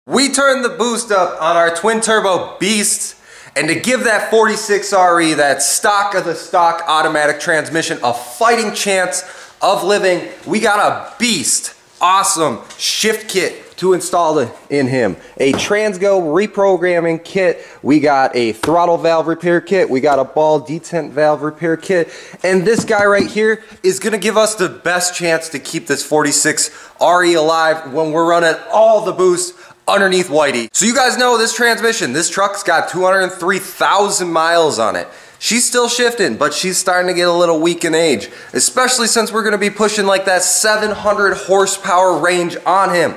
We turned the boost up on our twin turbo beast, and to give that 46 RE, that stock of the stock automatic transmission, a fighting chance of living, we got a beast, awesome shift kit to install in him. A transgo reprogramming kit, we got a throttle valve repair kit, we got a ball detent valve repair kit, and this guy right here is gonna give us the best chance to keep this 46 RE alive when we're running all the boost underneath Whitey. So you guys know this transmission, this truck's got 203,000 miles on it. She's still shifting, but she's starting to get a little weak in age, especially since we're gonna be pushing like that 700 horsepower range on him.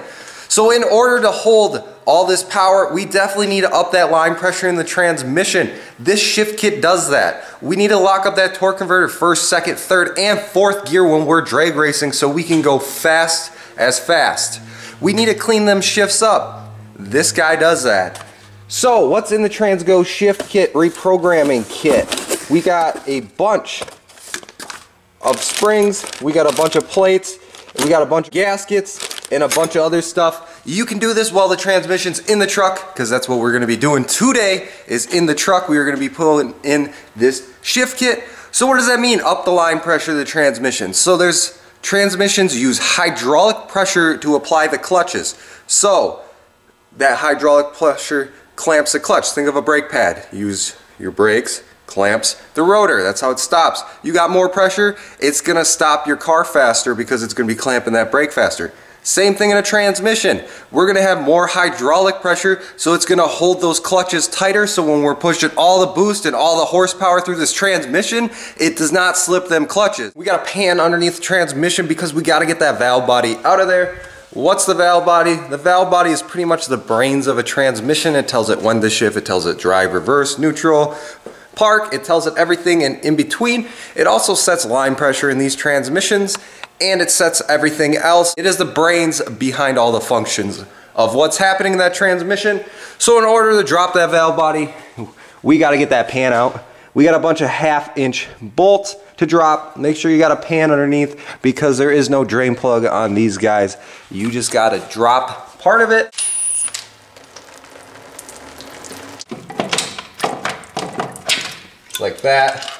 So in order to hold all this power, we definitely need to up that line pressure in the transmission. This shift kit does that. We need to lock up that torque converter first, second, third, and fourth gear when we're drag racing so we can go fast as fast. We need to clean them shifts up. This guy does that. So what's in the transgo shift kit reprogramming kit? We got a bunch of springs, we got a bunch of plates, we got a bunch of gaskets, and a bunch of other stuff. You can do this while the transmission's in the truck, because that's what we're gonna be doing today, is in the truck. We are gonna be pulling in this shift kit. So what does that mean? Up the line pressure of the transmission. So there's transmissions use hydraulic pressure to apply the clutches. So that hydraulic pressure clamps the clutch. Think of a brake pad. Use your brakes, clamps the rotor. That's how it stops. You got more pressure, it's gonna stop your car faster because it's gonna be clamping that brake faster. Same thing in a transmission. We're gonna have more hydraulic pressure, so it's gonna hold those clutches tighter, so when we're pushing all the boost and all the horsepower through this transmission, it does not slip them clutches. We got a pan underneath the transmission because we gotta get that valve body out of there. What's the valve body? The valve body is pretty much the brains of a transmission. It tells it when to shift, it tells it drive, reverse, neutral, park, it tells it everything and in between. It also sets line pressure in these transmissions, and it sets everything else. It is the brains behind all the functions of what's happening in that transmission. So in order to drop that valve body, we gotta get that pan out. We got a bunch of 1/2-inch bolts to drop. Make sure you got a pan underneath because there is no drain plug on these guys. You just gotta drop part of it. Like that.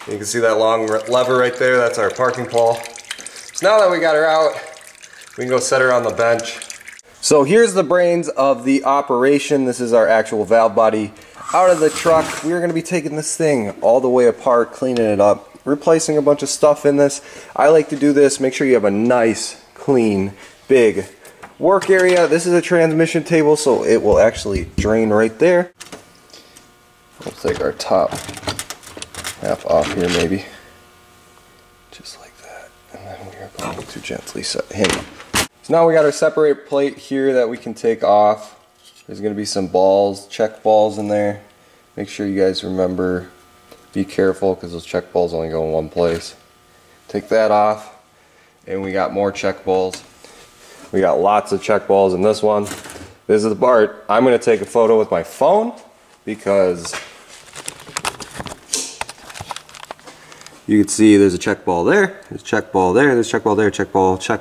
You can see that long lever right there, that's our parking pole. So now that we got her out, we can go set her on the bench. So here's the brains of the operation. This is our actual valve body out of the truck. We're gonna be taking this thing all the way apart, cleaning it up, replacing a bunch of stuff in this. I like to do this, make sure you have a nice, clean, big work area. This is a transmission table, so it will actually drain right there. We'll take our top half off here maybe. Just like that. And then we are going to gently set him. So now we got our separate plate here that we can take off. There's going to be some balls, check balls in there. Make sure you guys remember, be careful because those check balls only go in one place. Take that off, and we got more check balls. We got lots of check balls in this one. This is the part. I'm going to take a photo with my phone because you can see there's a check ball there, there's a check ball there, there's a check ball there, check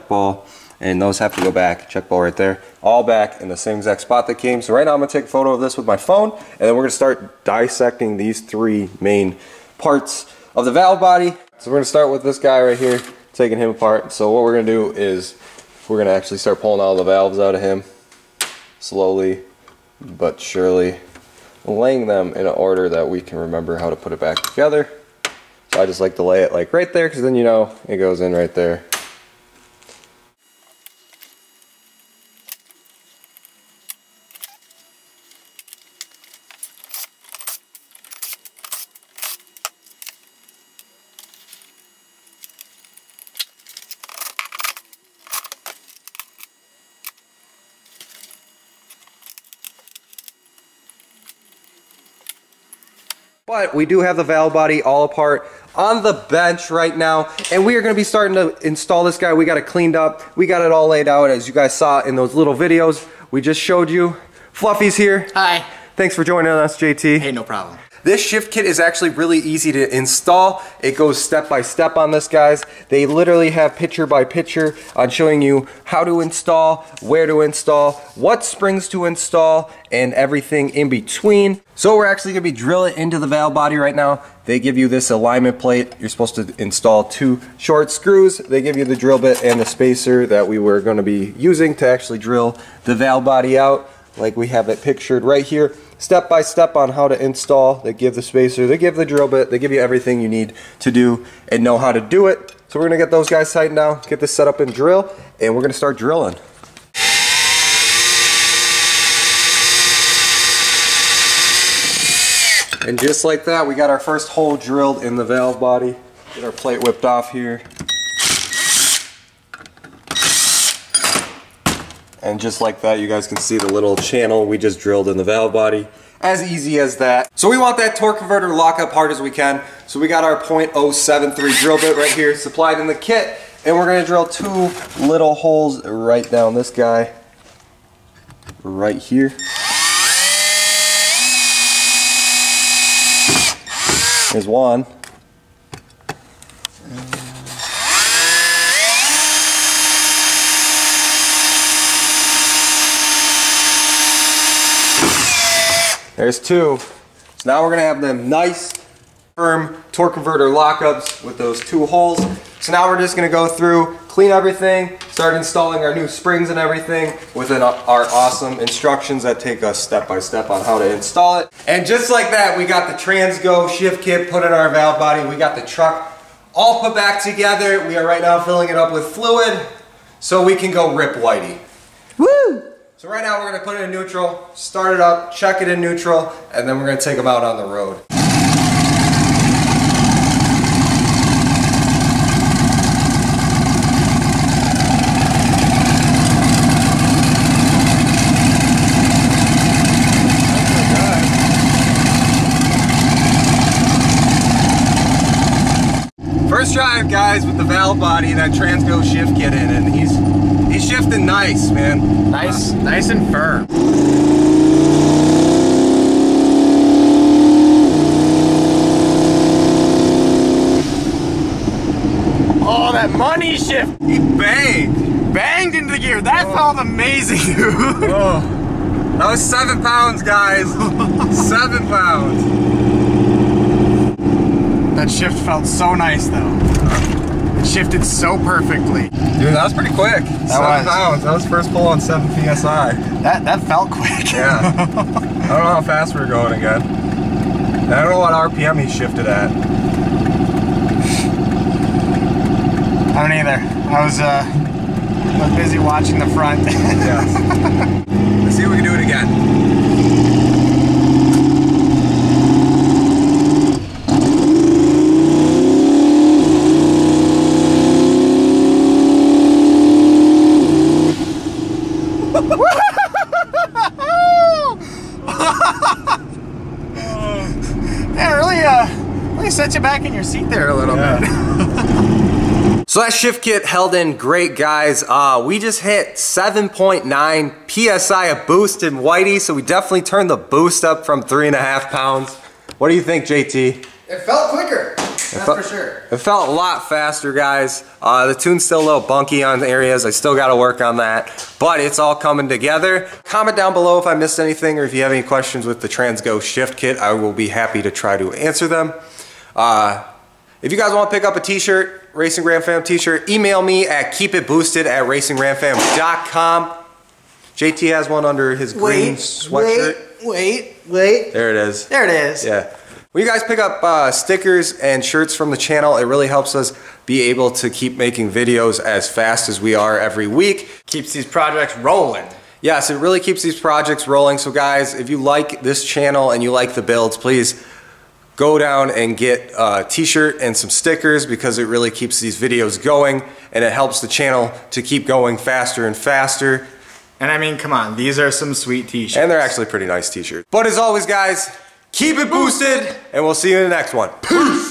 ball, and those have to go back, check ball right there, all back in the same exact spot that came. So right now I'm going to take a photo of this with my phone, and then we're going to start dissecting these three main parts of the valve body. So we're going to start with this guy right here, taking him apart. So what we're going to do is we're going to actually start pulling all the valves out of him, slowly but surely, laying them in an order that we can remember how to put it back together. So I just like to lay it like right there because then you know it goes in right there. But we do have the valve body all apart on the bench right now, and we are going to be starting to install this guy. We got it cleaned up. We got it all laid out as you guys saw in those little videos we just showed you. Fluffy's here. Hi. Thanks for joining us, JT. Hey, no problem. This shift kit is actually really easy to install. It goes step by step on this, guys. They literally have picture by picture on showing you how to install, where to install, what springs to install, and everything in between. So we're actually gonna be drilling into the valve body right now. They give you this alignment plate. You're supposed to install 2 short screws. They give you the drill bit and the spacer that we were gonna be using to actually drill the valve body out, like we have it pictured right here. Step by step on how to install. They give the spacer, they give the drill bit, they give you everything you need to do and know how to do it. So we're gonna get those guys tightened down, get this set up and drill, and we're gonna start drilling. And just like that, we got our first hole drilled in the valve body. Get our plate whipped off here. And just like that, you guys can see the little channel we just drilled in the valve body. As easy as that. So we want that torque converter to lock up hard as we can. So we got our .073 drill bit right here supplied in the kit. And we're gonna drill 2 little holes right down this guy. Right here. Here's one. There's 2. So now we're gonna have them nice, firm torque converter lockups with those 2 holes. So now we're just gonna go through, clean everything, start installing our new springs and everything within our awesome instructions that take us step by step on how to install it. And just like that, we got the transgo shift kit put in our valve body. We got the truck all put back together. We are right now filling it up with fluid so we can go rip whitey. Woo! So right now we're gonna put it in neutral, start it up, check it in neutral, and then we're gonna take them out on the road. First drive, guys, with the valve body, that transgo shift kit in, and he's shifting nice, man. Nice and firm. Oh, that money shift! He banged into the gear. That felt amazing, dude. Oh, that was 7 pounds, guys. 7 pounds. That shift felt so nice, though. It shifted so perfectly. Dude, that was pretty quick. 7 pounds. That was first pull on 7 PSI. That felt quick. Yeah. I don't know how fast we were going again. And I don't know what RPM he shifted at. I don't either. I was busy watching the front. Yes. Let's see if we can do it again. Really set you back in your seat there a little bit. So that shift kit held in great, guys. We just hit 7.9 PSI of boost in whitey, so we definitely turned the boost up from 3.5 pounds. What do you think, JT? It felt quicker, that's for sure. It felt a lot faster, guys. The tune's still a little bunky on areas. I still got to work on that, but it's all coming together. Comment down below if I missed anything or if you have any questions with the transgo shift kit. I will be happy to try to answer them. If you guys want to pick up a t-shirt, Racing Ram Fam t-shirt, email me at keepitboosted@racingramfam.com. JT has one under his green sweatshirt. Wait. There it is. There it is. Yeah. When you guys pick up stickers and shirts from the channel, it really helps us be able to keep making videos as fast as we are every week. Keeps these projects rolling. Yes, it really keeps these projects rolling. So guys, if you like this channel and you like the builds, please go down and get a t-shirt and some stickers, because it really keeps these videos going and it helps the channel to keep going faster and faster. And I mean, come on, these are some sweet t-shirts. And they're actually pretty nice t-shirts. But as always, guys, keep it boosted, and we'll see you in the next one. Peace!